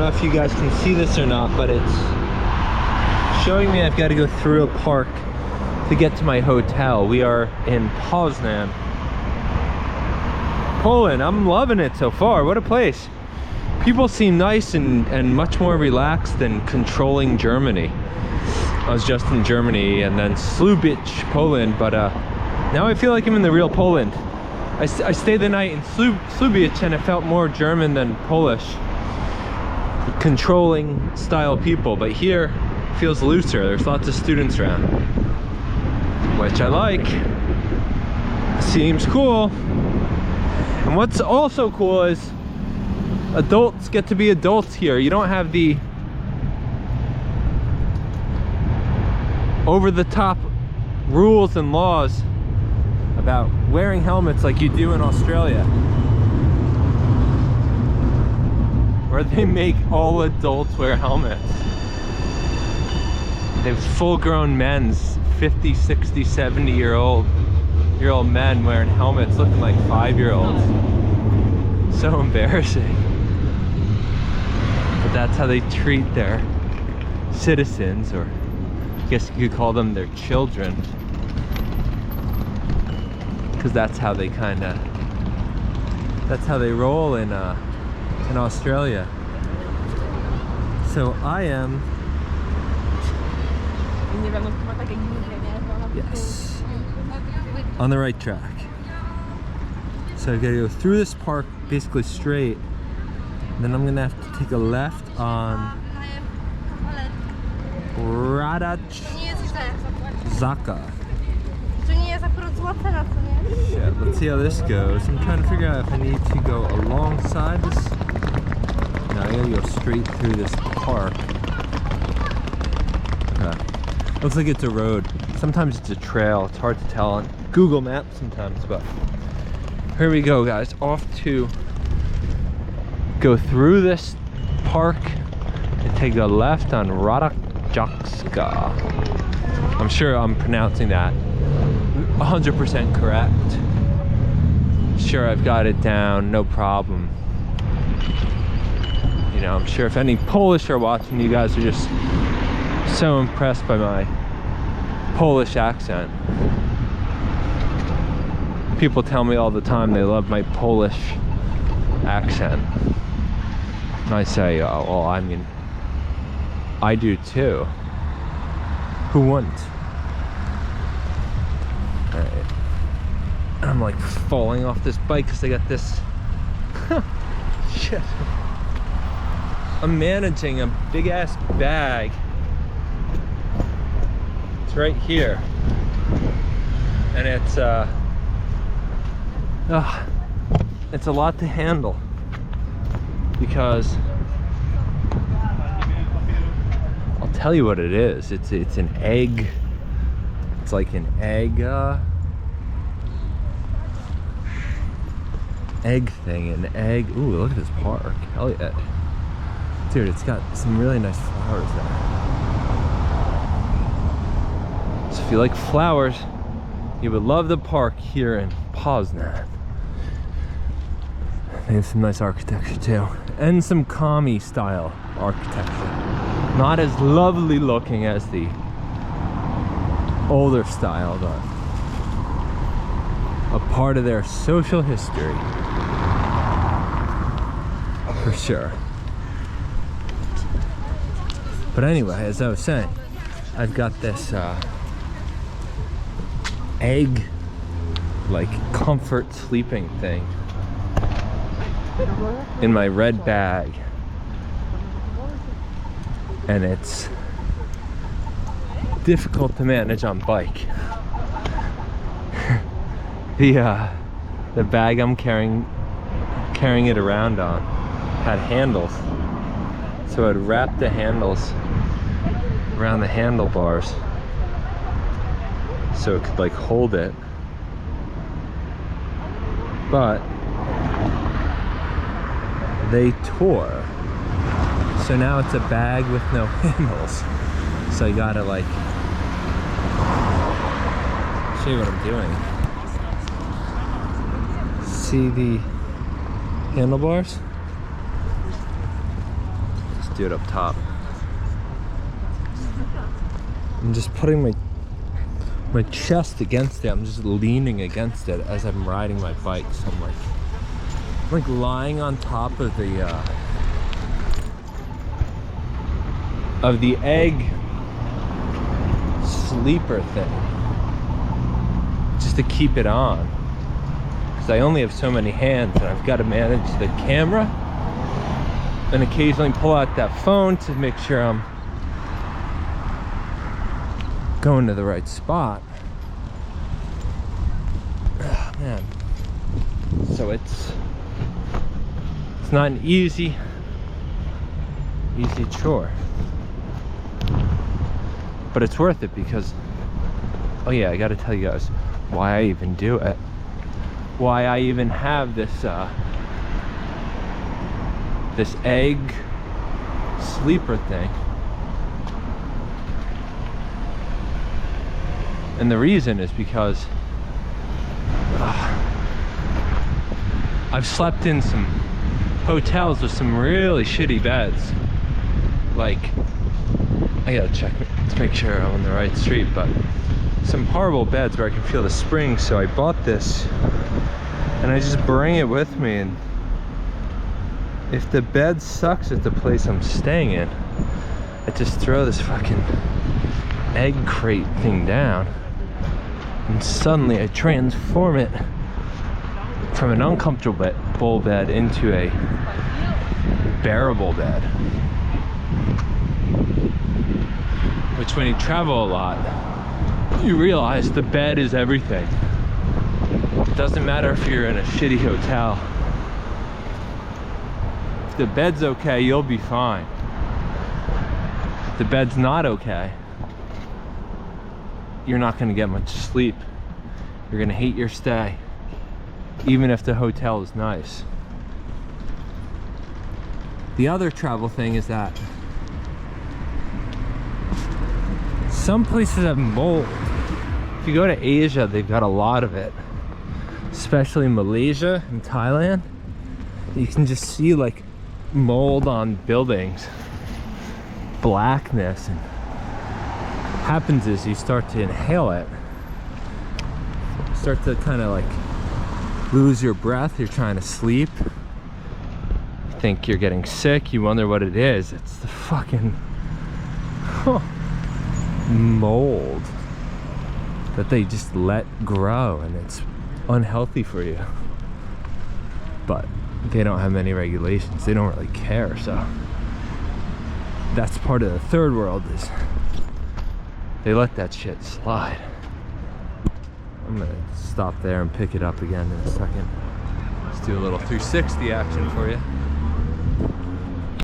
know if you guys can see this or not, but it's showing me I've got to go through a park to get to my hotel. We are in Poznan, Poland. I'm loving it so far. What a place. People seem nice and much more relaxed than controlling Germany. I was just in Germany and then Słubice, Poland, but now I feel like I'm in the real Poland. I stayed the night in Słubice and it felt more German than Polish, controlling style people, but here it feels looser. There's lots of students around, which I like. Seems cool. And what's also cool is adults get to be adults here. You don't have the over-the-top rules and laws about wearing helmets like you do in Australia, where they make all adults wear helmets. They have full-grown men's 50, 60, 70-year-old men wearing helmets looking like 5-year-olds. So embarrassing. But that's how they treat their citizens, or I guess you could call them their children, because that's how they roll in Australia. So I am, yes, on the right track. So I gotta go through this park basically straight, and then I'm gonna have to take a left on Zaka. Shit, let's see how this goes. I'm trying to figure out if I need to go alongside this. No, I gotta go straight through this park. Okay. Looks like it's a road. Sometimes it's a trail. It's hard to tell on Google Maps sometimes, but here we go, guys. Off to go through this park and take a left on Radajowska. I'm sure I'm pronouncing that 100% correct. Sure, I've got it down, no problem. You know, I'm sure if any Polish are watching, you guys are just so impressed by my Polish accent. People tell me all the time they love my Polish accent. And I say, oh, well, I mean, I do too. Who wouldn't? Alright. I'm like falling off this bike because I got this. Shit. I'm managing a big ass bag. It's right here. And it's a lot to handle because I'll tell you what it is. It's an egg. It's like an egg thing, an egg. Ooh, look at this park. Hell yeah. Dude, it's got some really nice flowers there. So if you like flowers, you would love the park here in Poznan. There's some nice architecture too, and some commie style architecture. Not as lovely looking as the older style, but a part of their social history for sure. But anyway, as I was saying, I've got this egg like comfort sleeping thing in my red bag, and it's difficult to manage on bike. The bag I'm carrying it around on had handles, so I'd wrap the handles around the handlebars so it could like hold it, but they tore, so now it's a bag with no handles. So you gotta like show you what I'm doing. See the handlebars? do it up top. I'm just putting my chest against it. I'm just leaning against it as I'm riding my bike. So I'm like lying on top of the egg sleeper thing, just to keep it on, because I only have so many hands and I've got to manage the camera and occasionally pull out that phone to make sure I'm going to the right spot. Oh, man. So it's not an easy chore, but it's worth it because, oh yeah, I gotta tell you guys why I even do it, why I even have this this egg sleeper thing. And the reason is because I've slept in some hotels with some really shitty beds. Like, I gotta check to make sure I'm on the right street, but some horrible beds where I can feel the springs. So I bought this and I just bring it with me, and if the bed sucks at the place I'm staying in, I just throw this fucking egg crate thing down, and suddenly I transform it from an uncomfortable bed into a bearable bed. Which, when you travel a lot, you realize the bed is everything. It doesn't matter if you're in a shitty hotel. If the bed's okay, you'll be fine. If the bed's not okay, you're not gonna get much sleep. You're gonna hate your stay, even if the hotel is nice. The other travel thing is that some places have mold. If you go to Asia, they've got a lot of it, especially Malaysia and Thailand. You can just see like mold on buildings, blackness, and happens is you start to inhale it, you start to kind of like lose your breath. You're trying to sleep, you think you're getting sick, you wonder what it is. It's the fucking mold that they just let grow, and it's unhealthy for you, but they don't have many regulations. They don't really care. So that's part of the third world, is they let that shit slide. I'm gonna stop there and pick it up again in a second. Let's do a little 360 action for you.